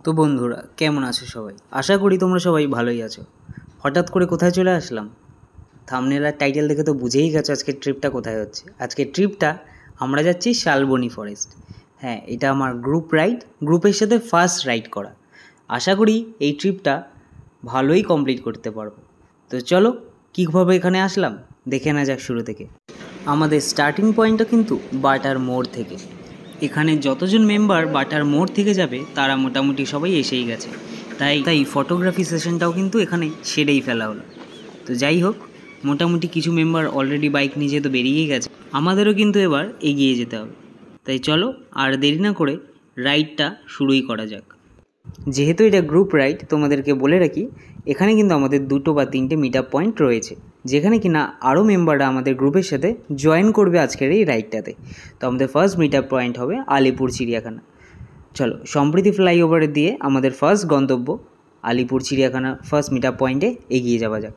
তো বন্ধুরা কেমন আছো সবাই? আশা করি তোমরা সবাই ভালোই আছো। হঠাৎ করে কোথায় চলে আসলাম? থাম্বনেল আর টাইটেল দেখে তো বুঝেই গেছো আজকের ট্রিপটা কোথায় হচ্ছে। আজকের ট্রিপটা আমরা যাচ্ছি শালবনী ফরেস্ট। হ্যাঁ, এটা আমার গ্রুপ রাইড, গ্রুপের সাথে ফার্স্ট রাইড করা। আশা করি এই ট্রিপটা ভালোই কমপ্লিট করতে পারবো। তো চলো কীভাবে এখানে আসলাম দেখে না যাক শুরু থেকে। আমাদের স্টার্টিং পয়েন্টটা কিন্তু বাটার মোড় থেকে। এখানে যতজন মেম্বার বাটার মোড় থেকে যাবে তারা মোটামুটি সবাই এসেই গেছে, তাই ফটোগ্রাফি সেশনটাও কিন্তু এখানে সেরেই ফেলা হলো। তো যাই হোক, মোটামুটি কিছু মেম্বার অলরেডি বাইক নিয়ে যেতে বেরিয়েই গেছে, আমাদেরও কিন্তু এবার এগিয়ে যেতে হবে। তাই চলো আর দেরি না করে রাইডটা শুরুই করা যাক। যেহেতু এটা গ্রুপ রাইড, তোমাদেরকে বলে রাখি এখানে কিন্তু আমাদের 2 বা 3টে মিট আপ পয়েন্ট রয়েছে, যেখানে কিনা আরও মেম্বাররা আমাদের গ্রুপের সাথে জয়েন করবে আজকের এই রাইডটাতে। তো আমাদের ফার্স্ট মিট আপ পয়েন্ট হবে আলিপুর চিড়িয়াখানা। চলো, সম্প্রীতি ফ্লাইওভারে দিয়ে আমাদের ফার্স্ট গন্তব্য আলিপুর চিড়িয়াখানা ফার্স্ট মিট আপ পয়েন্টে এগিয়ে যাওয়া যাক।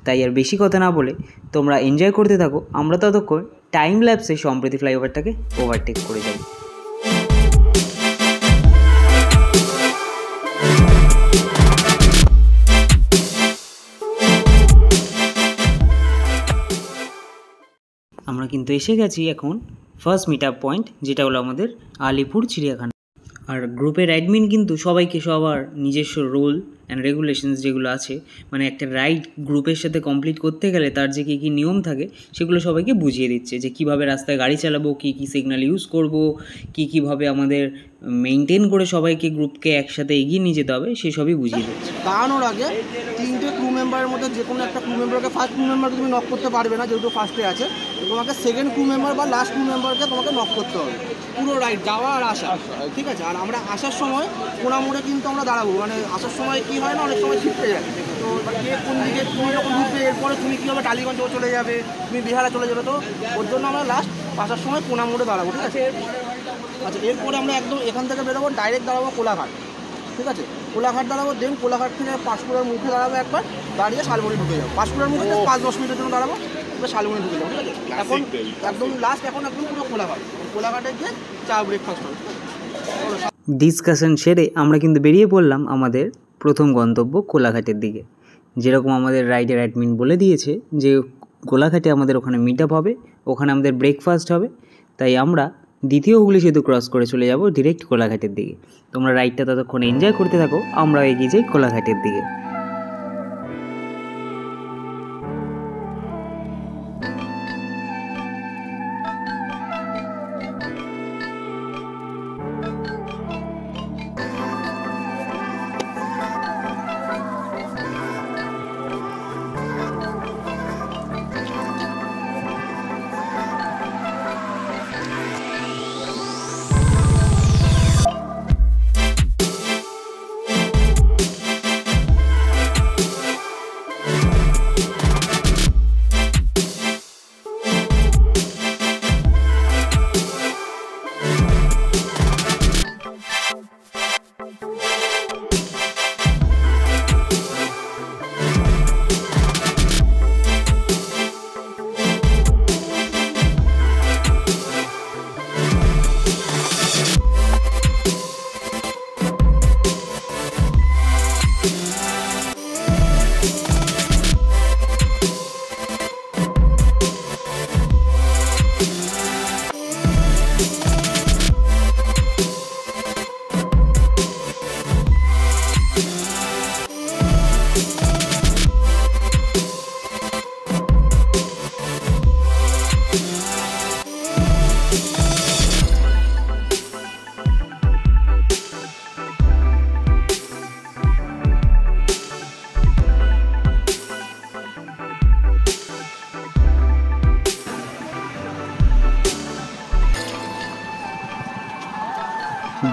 তাই আর বেশি কথা না বলে তোমরা এনজয় করতে থাকো, আমরা ততক্ষণ টাইম ল্যাপসে সম্প্রীতি ফ্লাইওভারটাকে ওভারটেক করে যাই। আমরা কিন্তু এসে গেছি এখন ফার্স্ট মিট আপ পয়েন্ট, যেটা হলো আমাদের আলিপুর চিড়িয়াখানা। আর গ্রুপের অ্যাডমিন কিন্তু সবাইকে সবার নিজস্ব রুল অ্যান্ড রেগুলেশনস যেগুলো আছে, মানে একটা রাইড গ্রুপের সাথে কমপ্লিট করতে গেলে তার যে কী নিয়ম থাকে সেগুলো সবাইকে বুঝিয়ে দিচ্ছে, যে কীভাবে রাস্তায় গাড়ি চালাবো, কী সিগন্যাল ইউজ করব, কীভাবে আমাদের মেনটেন করে সবাইকে গ্রুপকে একসাথে এগিয়ে নিয়ে যেতে হবে সেসবই বুঝিয়ে দিচ্ছে। দাঁড়ানোর আগে 3টে ক্রু মেম্বারের মধ্যে যে কোনো একটা ক্রু মেম্বারকে, ফার্স্ট ক্রু মেম্বারকে তুমি নক করতে পারবে না যেহেতু ফার্স্টে আছে, তোমাকে সেকেন্ড ক্রু মেম্বার বা লাস্ট ক্রু মেম্বারকে তোমাকে নক করতে হবে পুরো রাইড যাওয়া আর আসা, ঠিক আছে? আর আমরা আসার সময় কোনা মোড়ে কিন্তু আমরা দাঁড়াবো, মানে আসার সময় কী হয় না, অনেক সময় ছিটতে যায়, তো কে কোন দিকে তুমি যখন ঢুকবে এরপরে তুমি কী হবে টালিগঞ্জ চলে যাবে, তুমি বিহারে চলে যাবে, তো ওর জন্য আমরা লাস্ট আসার সময় কোনা মোড়ে দাঁড়াবো, ঠিক আছে? আচ্ছা, এরপরে আমরা একদম এখান থেকে বেরোবো, ডাইরেক্ট দাঁড়াবো কোলাঘাট, ঠিক আছে? কোলাঘাট দাঁড়াবো, দেন কোলাঘাট থেকে পাঁশকুড়ার মুখে দাঁড়াবো একবার, দাঁড়িয়ে শালবনী ঢুকে যাবো। পাঁশকুড়ার মুখে 5-10 মিনিটের জন্য দাঁড়াবো, এবার শালবনী ঢুকে যাবো, ঠিক আছে? এখন একদম লাস্ট, এখন একদম পুরো কোলাঘাট, কোলাঘাটে গিয়ে চা ব্রেকফাস্ট হবে। ডিসকাশন সেরে আমরা কিন্তু বেরিয়ে পড়লাম আমাদের প্রথম গন্তব্য কোলাঘাটের দিকে। যেরকম আমাদের রাইডের অ্যাডমিন বলে দিয়েছে যে কোলাঘাটে আমাদের ওখানে মিট আপ হবে, ওখানে আমাদের ব্রেকফাস্ট হবে, তাই আমরা দ্বিতীয় হুগলি সেতু ক্রস করে চলে যাব ডিরেক্ট কোলাঘাটের দিকে। তোমরা রাইডটা ততক্ষণ এনজয় করতে থাকো, আমরা এগিয়ে যাই কোলাঘাটের দিকে।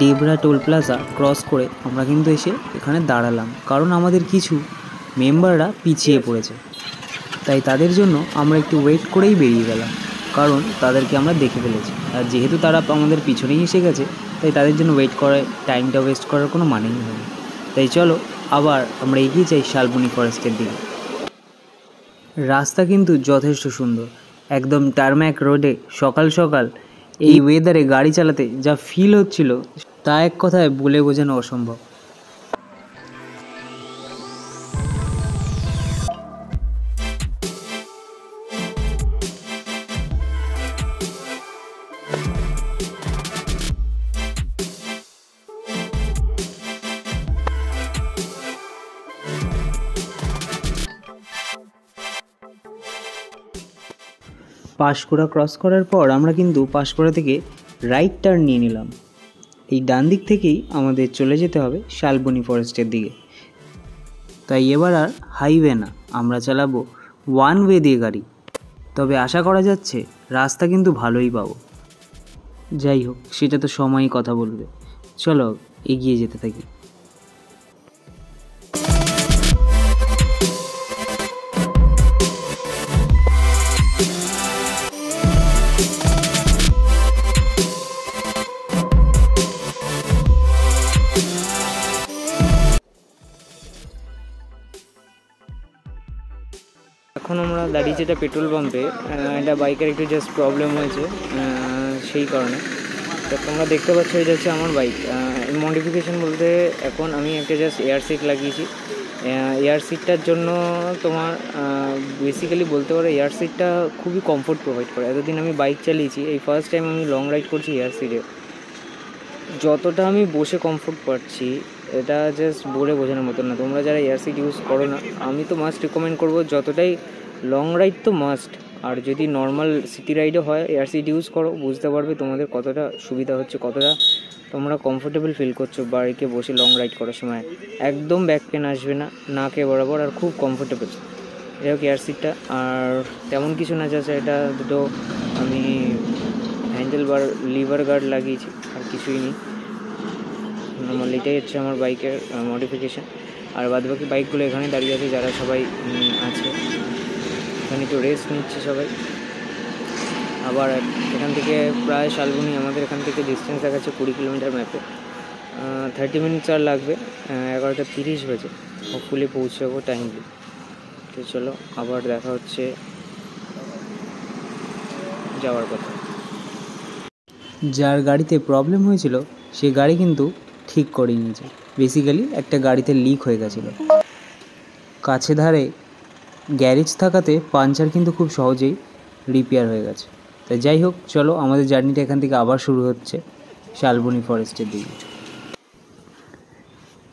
ডেবরা টোল প্লাজা ক্রস করে আমরা কিন্তু এসে এখানে দাঁড়ালাম, কারণ আমাদের কিছু মেম্বাররা পিছিয়ে পড়েছে, তাই তাদের জন্য আমরা একটু ওয়েট করেই বেরিয়ে গেলাম, কারণ তাদেরকে আমরা দেখে ফেলেছি। আর যেহেতু তারা আমাদের পিছনেই এসে গেছে, তাই তাদের জন্য ওয়েট করে টাইমটা ওয়েস্ট করার কোনো মানেই হয় না। তাই চলো আবার আমরা এগিয়ে যাই শালবনী ফরেস্টের দিকে। রাস্তা কিন্তু যথেষ্ট সুন্দর, একদম টারম্যাক রোডে সকাল সকাল এই ওয়েদারে গাড়ি চালাতে যা ফিল হচ্ছিল তা এক কথায় বলে বোঝানো অসম্ভব। পাঁশকুড়া ক্রস করার পর আমরা কিন্তু পাঁশকুড়া থেকে রাইট টার্ন নিয়ে নিলাম। এই ডান দিক থেকেই আমাদের চলে যেতে হবে শালবনী ফরেস্টের দিকে। তাই এবার আর হাইওয়ে না, আমরা চালাবো ওয়ান ওয়ে দিয়ে গাড়ি। তবে আশা করা যাচ্ছে রাস্তা কিন্তু ভালোই পাবো। যাই হোক, সেটা তো সময়ই কথা বলবে। চলো এগিয়ে যেতে থাকি। এখন আমরা দাঁড়িয়ে যেটা পেট্রোল পাম্পে, এটা বাইকের একটু জাস্ট প্রবলেম হয়েছে, সেই কারণে। তো তোমরা দেখতে পাচ্ছ এটা হচ্ছে আমার বাইক। মডিফিকেশান বলতে এখন আমি একটা জাস্ট এয়ার সিট লাগিয়েছি। এয়ার সিটটার জন্য তোমার বেসিক্যালি বলতে পারো এয়ার সিটটা খুবই কমফোর্ট প্রোভাইড করে। এতদিন আমি বাইক চালিয়েছি, এই ফার্স্ট টাইম আমি লং রাইড করছি এয়ার সিটে। যতটা আমি বসে কমফোর্ট পাচ্ছি এটা জাস্ট বলে বোঝানোর মতো না। তোমরা যারা এয়ার সিট ইউজ করো না, আমি তো মাস্ট রিকমেন্ড করবো, যতটাই লং রাইড তো মাস্ট, আর যদি নর্মাল সিটি রাইডও হয় এয়ার সিট ইউজ করো, বুঝতে পারবে তোমাদের কতটা সুবিধা হচ্ছে, কতটা তোমরা কমফোর্টেবল ফিল করছো বাইকে বসে লং রাইড করার সময়। একদম ব্যাক পেন আসবে না, নাকে বরাবর, আর খুব কমফোর্টেবল। যাই হোক এয়ার সিটটা আর তেমন কিছু না, যাচ্ছে এটা দুটো আমি হ্যান্ডেল বার লিভার গার্ড লাগিয়েছি, আর কিছুই নেই। নর্মাল এটাই হচ্ছে আমার বাইকের মডিফিকেশান। আর বাদবাকি বাইকগুলো এখানে দাঁড়িয়ে আছে, যারা সবাই আছে এখানে একটু রেস্ট নিচ্ছে সবাই। আবার এখান থেকে প্রায় শালবনী আমাদের এখান থেকে ডিস্টেন্স দেখাচ্ছে 20 কিলোমিটার ম্যাপে। 30 মিনিটস আর লাগবে, 11:30 বাজে। হোপফুলি পৌঁছাবো টাইমলি। তো চলো আবার দেখা হচ্ছে যাওয়ার কথা। যার গাড়িতে প্রবলেম হয়েছিল সে গাড়ি কিন্তু ঠিক করে নিয়েছে। বেসিক্যালি একটা গাড়িতে লিক হয়ে গেছিলো, কাছে ধারে গ্যারেজ থাকাতে পাঞ্চার কিন্তু খুব সহজেই রিপেয়ার হয়ে গেছে। তাই যাই হোক, চলো আমাদের জার্নিটা এখান থেকে আবার শুরু হচ্ছে শালবনী ফরেস্টের দিকে।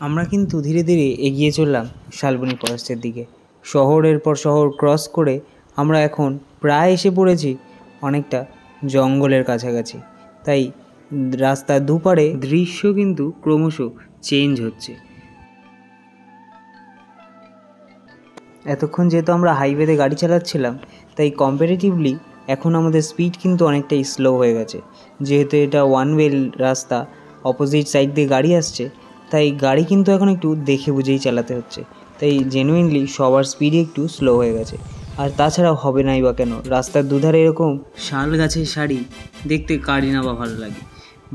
আমরা কিন্তু ধীরে ধীরে এগিয়ে চললাম শালবনী ফরেস্টের দিকে। শহরের পর শহর ক্রস করে আমরা এখন প্রায় এসে পড়েছি অনেকটা জঙ্গলের কাছাকাছি। তাই রাস্তার দুপারে দৃশ্য কিন্তু ক্রমশ চেঞ্জ হচ্ছে। এতক্ষণ যেহেতু আমরা হাইওয়েতে গাড়ি চালাচ্ছিলাম, তাই কম্পারেটিভলি এখন আমাদের স্পিড কিন্তু অনেকটাই স্লো হয়ে গেছে। যেহেতু এটা ওয়ান ওয়ে রাস্তা, অপোজিট সাইড দিয়ে গাড়ি আসছে, তাই গাড়ি কিন্তু এখন একটু দেখে বুঝেই চালাতে হচ্ছে। তাই জেনুইনলি সবার স্পিডই একটু স্লো হয়ে গেছে। আর তাছাড়াও হবে নাই বা কেন, রাস্তার দুধারে এরকম শাল গাছের শাড়ি দেখতে কারই না বা ভালো লাগে।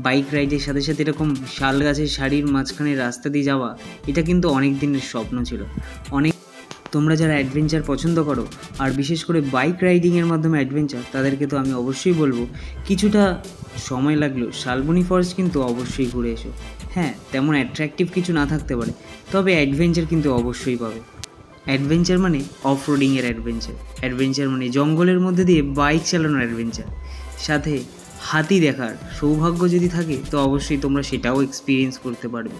বাইক রাইডের সাথে সাথে এরকম শাল গাছের শাড়ির মাঝখানে রাস্তা দিয়ে যাওয়া, এটা কিন্তু অনেক দিনের স্বপ্ন ছিল। তোমরা যারা অ্যাডভেঞ্চার পছন্দ করো, আর বিশেষ করে বাইক রাইডিংয়ের মাধ্যমে অ্যাডভেঞ্চার, তাদেরকে তো আমি অবশ্যই বলবো কিছুটা সময় লাগলেও শালবনী ফরেস্ট কিন্তু অবশ্যই ঘুরে এসো। হ্যাঁ, তেমন অ্যাট্রাকটিভ কিছু না থাকতে পারে, তবে অ্যাডভেঞ্চার কিন্তু অবশ্যই পাবে। অ্যাডভেঞ্চার মানে অফ রোডিংয়ের অ্যাডভেঞ্চার, অ্যাডভেঞ্চার মানে জঙ্গলের মধ্যে দিয়ে বাইক চালানোর অ্যাডভেঞ্চার, সাথে হাতি দেখার সৌভাগ্য যদি থাকে তো অবশ্যই তোমরা সেটাও এক্সপিরিয়েন্স করতে পারবে।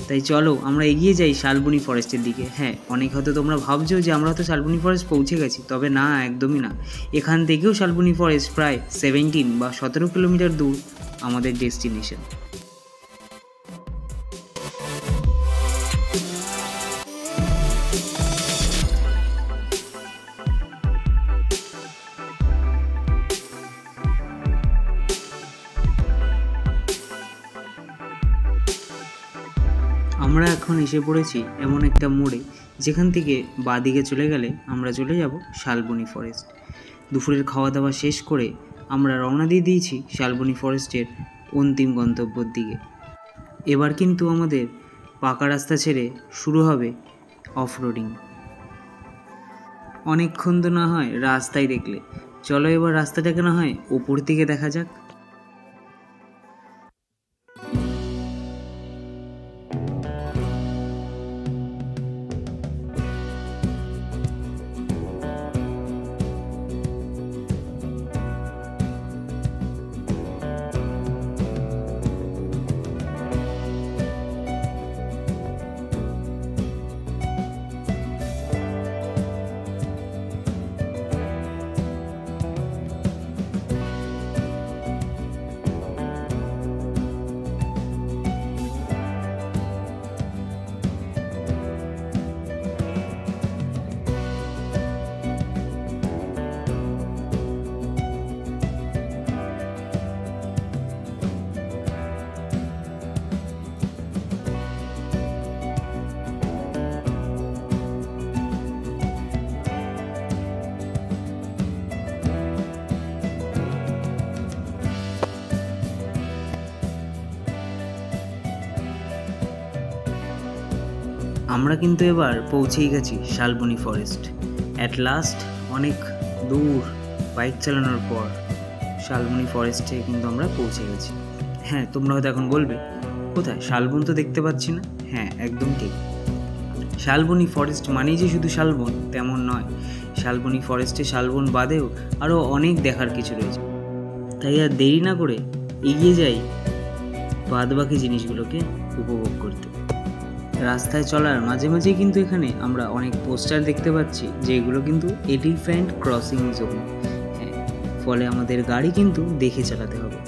তাই চলো আমরা এগিয়ে যাই শালবনী ফরেস্টের দিকে। হ্যাঁ, অনেক হয়তো তোমরা ভাবছো যে আমরা তো শালবনী ফরেস্ট পৌঁছে গেছি, তবে না, একদমই না। এখান থেকেও শালবনী ফরেস্ট প্রায় 17 বা 17 কিলোমিটার দূর আমাদের ডেস্টিনেশন। আমরা এখন এসে পড়েছি এমন একটা মোড়ে, যেখান থেকে বাঁদিকে চলে গেলে আমরা চলে যাব শালবনী ফরেস্ট। দুপুরের খাওয়া দাওয়া শেষ করে আমরা রওনা দিয়ে দিয়েছি শালবনী ফরেস্টের অন্তিম গন্তব্যের দিকে। এবার কিন্তু আমাদের পাকা রাস্তা ছেড়ে শুরু হবে অফরোডিং। অনেকক্ষণ তো না হয় রাস্তায় দেখলে, চলো এবার রাস্তাটাকে না হয় ওপর থেকে দেখা যাক। আমরা কিন্তু এবার পৌঁছেই গেছি শালবনী ফরেস্ট। অ্যাট লাস্ট অনেক দূর বাইক চালানোর পর শালবনী ফরেস্টে কিন্তু আমরা পৌঁছে গেছি। হ্যাঁ, তোমরা হয়তো এখন বলবে কোথায়, শালবন তো দেখতে পাচ্ছি না। হ্যাঁ, একদম ঠিক। শালবনী ফরেস্ট মানেই যে শুধু শালবন তেমন নয়। শালবনী ফরেস্টে শালবন বাদেও আরও অনেক দেখার কিছু রয়েছে। তাই আর দেরি না করে এগিয়ে যাই বাদবাকি জিনিসগুলোকে উপভোগ করতে। রাস্তায় চলার মাঝে মাঝেই কিন্তু এখানে আমরা অনেক পোস্টার দেখতে পাচ্ছি, যেগুলো কিন্তু এলিফ্যান্ট ক্রসিং জোন। হ্যাঁ, ফলে আমাদের গাড়ি কিন্তু দেখে চালাতে হবে।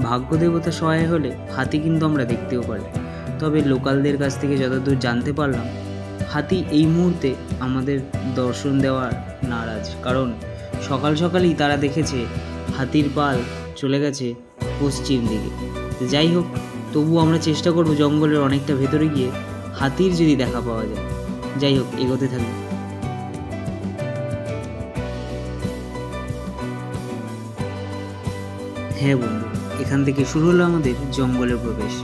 ভাগ্যদেবতা সহায় হলে হাতি কিন্তু আমরা দেখতেও পারি। তবে লোকালদের কাছ থেকে যতদূর জানতে পারলাম, হাতি এই মুহূর্তে আমাদের দর্শন দেওয়ার নারাজ, কারণ সকাল সকালই তারা দেখেছে হাতির পাল চলে গেছে পশ্চিম দিকে। যাই হোক, তবু আমরা চেষ্টা করব জঙ্গলের অনেকটা ভেতরে গিয়ে হাতির যদি দেখা পাওয়া যায়। যাই হোক, এগোতে থাকি। হ্যাঁ বন্ধু, এখান থেকে শুরু হলো আমাদের জঙ্গলের প্রবেশ,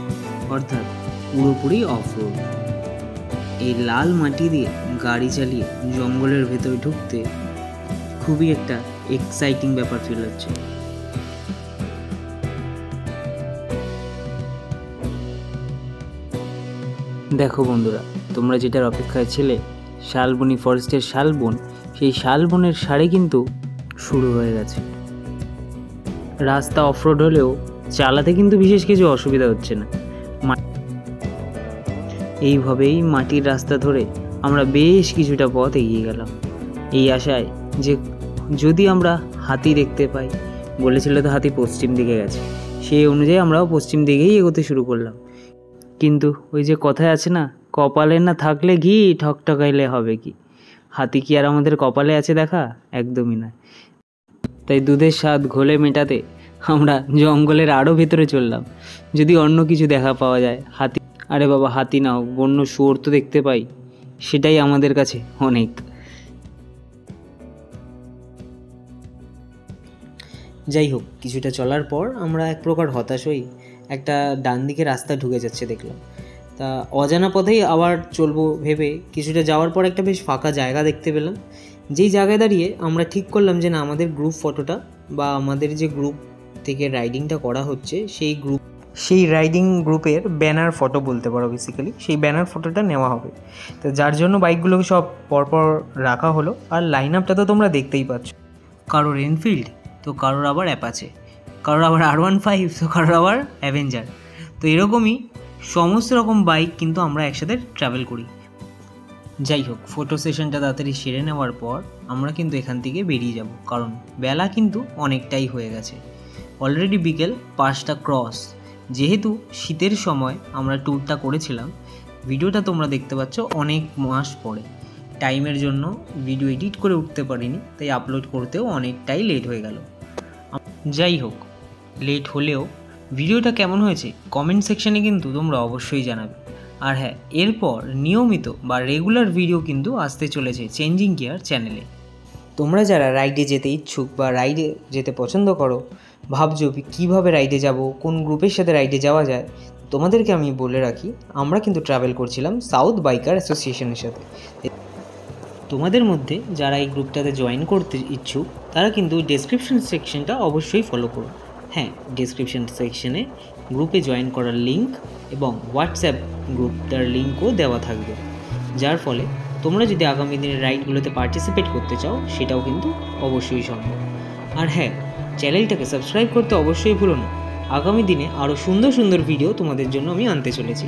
অর্থাৎ পুরোপুরি অফরোড। এই লাল মাটি দিয়ে গাড়ি চালিয়ে জঙ্গলের ভেতরে ঢুকতে খুবই একটা এক্সাইটিং ব্যাপার ফিল হচ্ছে। দেখো বন্ধুরা, তোমরা যেটার অপেক্ষায় ছিলে, শালবনী ফরেস্টের শালবন, সেই শালবনের সারি কিন্তু শুরু হয়ে গেছে। রাস্তা অফরোড হলেও চালাতে কিন্তু বিশেষ কিছু অসুবিধা হচ্ছে না। এইভাবেই মাটির রাস্তা ধরে আমরা বেশ কিছুটা পথ এগিয়ে গেলাম, এই আশায় যে যদি আমরা হাতি দেখতে পাই। বলেছিল তো হাতি পশ্চিম দিকে গেছে, সেই অনুযায়ী আমরাও পশ্চিম দিকেই এগোতে শুরু করলাম। কিন্তু ওই যে কথায় আছে না, কপালে না থাকলে ঘি ঠকঠকাইলে হবে কি। হাতি কি আর আমাদের কপালে আছে দেখা? একদমই না। তাই দুধের স্বাদ ঘোলে মেটাতে আমরা জঙ্গলের আরও ভেতরে চললাম, যদি অন্য কিছু দেখা পাওয়া যায়। হাতি, আরে বাবা, হাতি না হোক, বন্য শুয়োর তো দেখতে পাই, সেটাই আমাদের কাছে অনেক। যাই হোক, কিছুটা চলার পর আমরা এক প্রকার হতাশ হই। একটা ডান দিকে রাস্তা ঢুকে যাচ্ছে দেখলাম। তা অজানা পথেই আবার চলবো ভেবে কিছুটা যাওয়ার পর একটা বেশ ফাঁকা জায়গা দেখতে পেলাম। যেই জায়গায় দাঁড়িয়ে আমরা ঠিক করলাম যে না, আমাদের গ্রুপ ফটোটা বা আমাদের যে গ্রুপ থেকে রাইডিংটা করা হচ্ছে সেই রাইডিং গ্রুপের ব্যানার ফটো বলতে পারো বেসিক্যালি, সেই ব্যানার ফটোটা নেওয়া হবে। তো যার জন্য বাইকগুলোকে সব পরপর রাখা হলো। আর লাইন আপটা তো তোমরা দেখতেই পাচ্ছ, কারোর এনফিল্ড, তো কারোর আবার অ্যাপাচে, কারোর আবার R15, তো কারোর আবার অ্যাভেঞ্জার। তো এরকমই সমস্ত রকম বাইক কিন্তু আমরা একসাথে ট্রাভেল করি। যাই হোক, ফটো সেশনটা তাড়াতাড়ি সেরে নেওয়ার পর আমরা কিন্তু এখান থেকে বেরিয়ে যাব, কারণ বেলা কিন্তু অনেকটাই হয়ে গেছে। অলরেডি বিকেল 5টা ক্রস। যেহেতু শীতের সময় আমরা ট্যুরটা করেছিলাম, ভিডিওটা তোমরা দেখতে পাচ্ছ অনেক মাস পরে। টাইমের জন্য ভিডিও এডিট করে উঠতে পারিনি, তাই আপলোড করতেও অনেকটাই লেট হয়ে গেল। যাই হোক, লেট হলেও ভিডিওটা কেমন হয়েছে কমেন্ট সেকশানে কিন্তু তোমরা অবশ্যই জানাবে। আর হ্যাঁ, এরপর নিয়মিত বা রেগুলার ভিডিও কিন্তু আসতে চলেছে চেঞ্জিং গিয়ার চ্যানেলে। তোমরা যারা রাইডে যেতে ইচ্ছুক বা রাইডে যেতে পছন্দ করো, ভাবছো কীভাবে রাইডে যাব, কোন গ্রুপের সাথে রাইডে যাওয়া যায়, তোমাদেরকে আমি বলে রাখি, আমরা কিন্তু ট্রাভেল করছিলাম সাউথ বাইকার অ্যাসোসিয়েশনের সাথে। তোমাদের মধ্যে যারা এই গ্রুপটাতে জয়েন করতে ইচ্ছুক, তারা কিন্তু ডেসক্রিপশন সেকশনটা অবশ্যই ফলো করো। হ্যাঁ, ডেসক্রিপশন সেকশনে গ্রুপে জয়েন করার লিঙ্ক এবং হোয়াটসঅ্যাপ গ্রুপটার লিঙ্কও দেওয়া থাকবে, যার ফলে তোমরা যদি আগামী দিনের রাইডগুলোতে পার্টিসিপেট করতে চাও, সেটাও কিন্তু অবশ্যই সম্ভব। আর হ্যাঁ, চ্যানেলটাকে সাবস্ক্রাইব করতে অবশ্যই ভুলো না। আগামী দিনে আরও সুন্দর সুন্দর ভিডিও তোমাদের জন্য আমি আনতে চলেছি।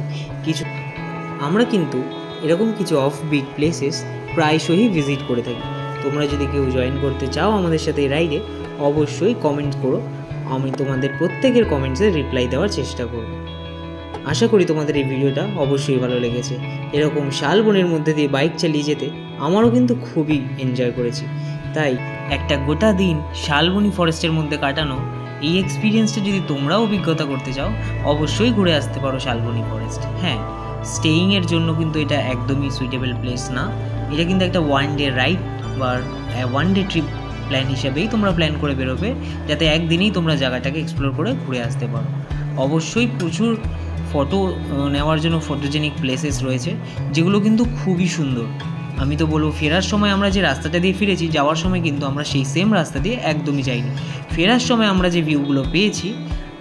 আমরা কিন্তু এরকম কিছু অফ বিট প্লেসেস প্রায়শই ভিজিট করে থাকি। তোমরা যদি কেউ জয়েন করতে চাও আমাদের সাথে এই রাইডে, অবশ্যই কমেন্ট করো, আমি তোমাদের প্রত্যেকের কমেন্টসে রিপ্লাই দেওয়ার চেষ্টা করব। আশা করি তোমাদের এই ভিডিওটা অবশ্যই ভালো লেগেছে। এরকম শালবনের মধ্যে দিয়ে বাইক চালিয়ে যেতে আমারও কিন্তু খুবই এনজয় করেছি। তাই একটা গোটা দিন শালবনী ফরেস্টের মধ্যে কাটানো এই এক্সপিরিয়েন্সটা যদি তোমরাও অভিজ্ঞতা করতে চাও, অবশ্যই ঘুরে আসতে পারো শালবনী ফরেস্ট। হ্যাঁ, স্টেইংয়ের জন্য কিন্তু এটা একদমই সুইটেবল প্লেস না। এটা কিন্তু একটা ওয়ান ডে রাইড বা ওয়ান ডে ট্রিপ প্ল্যান হিসাবেই তোমরা প্ল্যান করে বেরোবে, যাতে একদিনেই তোমরা জায়গাটাকে এক্সপ্লোর করে ঘুরে আসতে পারো। অবশ্যই প্রচুর ফটো নেওয়ার জন্য ফটোজেনিক প্লেসেস রয়েছে, যেগুলো কিন্তু খুবই সুন্দর। আমি তো বলবো ফেরার সময় আমরা যে রাস্তাটা দিয়ে ফিরেছি, যাওয়ার সময় কিন্তু আমরা সেই সেম রাস্তা দিয়ে একদমই যাইনি। ফেরার সময় আমরা যে ভিউগুলো পেয়েছি,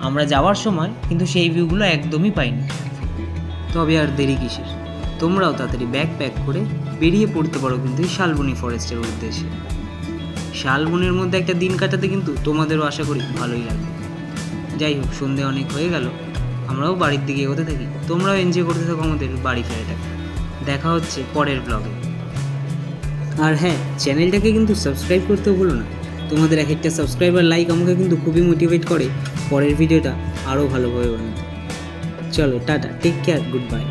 আমরা যাওয়ার সময় কিন্তু সেই ভিউগুলো একদমই পাইনি। তবে আর দেরি কিসের, তোমরাও তাড়াতাড়ি ব্যাগ প্যাক করে বেরিয়ে পড়তে পারো কিন্তু এই শালবনি ফরেস্টের উদ্দেশ্যে। শালবনের মধ্যে একটা দিন কাটাতে কিন্তু তোমাদেরও আশা করি ভালোই লাগবে। যাই হোক, সন্ধে অনেক হয়ে গেল, আমরাও বাড়ির দিকে এগোতে থাকি। তোমরাও এনজয় করতে থাকো আমাদের বাড়ি ফেরাটাকে। দেখা হচ্ছে পরের ব্লগে। আর হ্যাঁ, চ্যানেলটাকে কিন্তু সাবস্ক্রাইব করতেও ভুলো না। তোমাদের এক একটা সাবস্ক্রাইব আর লাইক আমাকে কিন্তু খুবই মোটিভেট করে পরের ভিডিওটা আরও ভালোভাবে বানাতে। চলো tata, take care, good by.